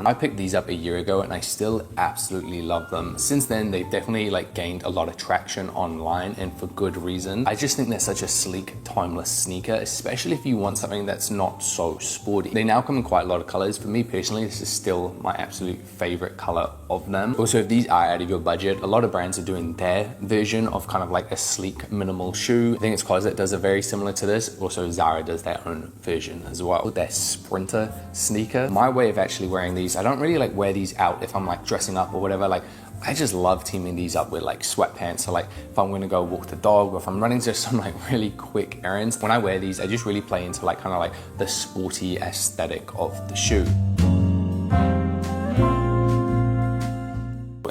I picked these up a year ago and I still absolutely love them. Since then, they've definitely like gained a lot of traction online, and for good reason. I just think they're such a sleek, timeless sneaker, especially if you want something that's not so sporty. They now come in quite a lot of colors. For me personally, this is still my absolute favorite color of them. Also, if these are out of your budget, a lot of brands are doing their version of kind of like a sleek, minimal shoe. I think it's Closet does a very similar to this. Also, Zara does their own version as well. With their Sprinter sneaker, my way of actually wearing these, I don't really like wear these out if I'm like dressing up or whatever. Like, I just love teaming these up with like sweatpants. So like if I'm gonna go walk the dog, or if I'm running just some like really quick errands, when I wear these, I just really play into like kind of like the sporty aesthetic of the shoe.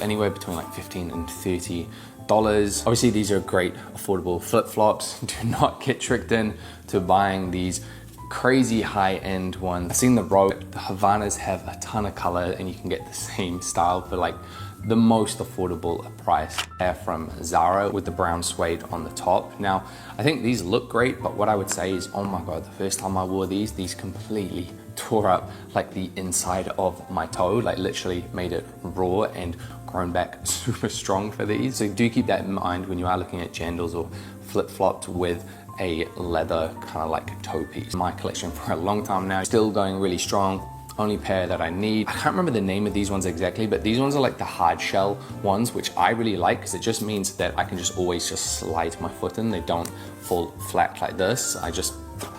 Anywhere between like $15 and $30. Obviously, these are great, affordable flip-flops. Do not get tricked in to buying these crazy high-end ones. I've seen the Rogue, the Havanas have a ton of color, and you can get the same style for like the most affordable price. They're from Zara with the brown suede on the top. Now, I think these look great, but what I would say is, oh my God, the first time I wore these completely tore up like the inside of my toe, like literally made it raw and grown back super strong for these. So do keep that in mind when you are looking at jandals or flip-flops with a leather kind of like toe piece. My collection for a long time now, still going really strong. Only pair that I need. I can't remember the name of these ones exactly, but these ones are like the hard shell ones, which I really like because it just means that I can just always just slide my foot in. They don't fall flat like this. I just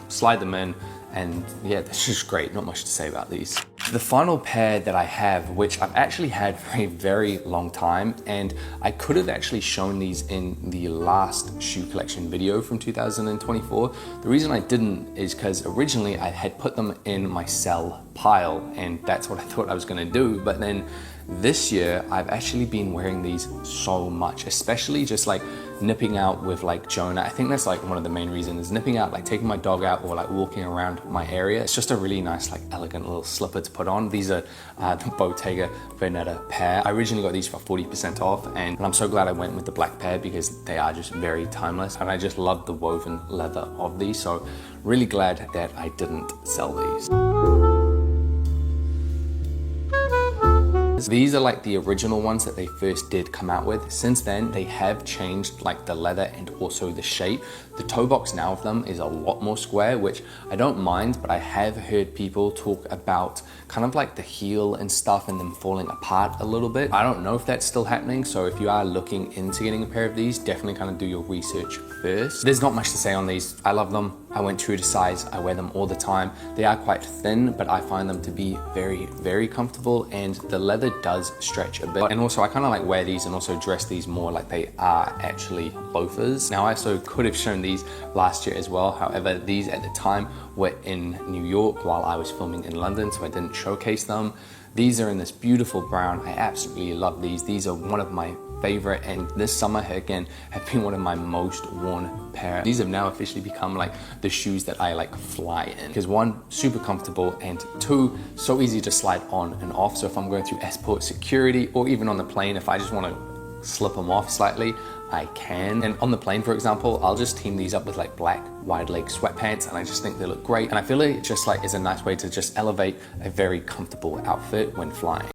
slide them in, and yeah, that's just great. Not much to say about these. The final pair that I have, which I've actually had for a very long time, and I could have actually shown these in the last shoe collection video from 2024. The reason I didn't is because originally I had put them in my sell pile, and that's what I thought I was gonna do. But then this year, I've actually been wearing these so much, especially just like nipping out with like Jonah. I think that's like one of the main reasons, is nipping out, like taking my dog out or like walking around my area. It's just a really nice, like elegant little slipper to put on. These are the Bottega Veneta pair. I originally got these for 40% off, and I'm so glad I went with the black pair because they are just very timeless, and I just love the woven leather of these. So really glad that I didn't sell these. These are like the original ones that they first did come out with. Since then, they have changed like the leather and also the shape. The toe box now of them is a lot more square, which I don't mind, but I have heard people talk about kind of like the heel and stuff and them falling apart a little bit. I don't know if that's still happening, so if you are looking into getting a pair of these, definitely kind of do your research first. There's not much to say on these. I love them. I went true to size. I wear them all the time. They are quite thin, but I find them to be very, very comfortable, and the leather does stretch a bit. And also I kind of like wear these and also dress these more like they are actually loafers. Now I also could have shown these last year as well. However, these at the time were in New York while I was filming in London, so I didn't showcase them. These are in this beautiful brown. I absolutely love these. These are one of my favorite, and this summer again have been one of my most worn pair. These have now officially become like the shoes that I like fly in, because one, super comfortable, and two, so easy to slide on and off. So if I'm going through airport security or even on the plane, if I just want to slip them off slightly, I can. And on the plane, for example, I'll just team these up with like black wide leg sweatpants, and I just think they look great. And I feel like it just like is a nice way to just elevate a very comfortable outfit when flying.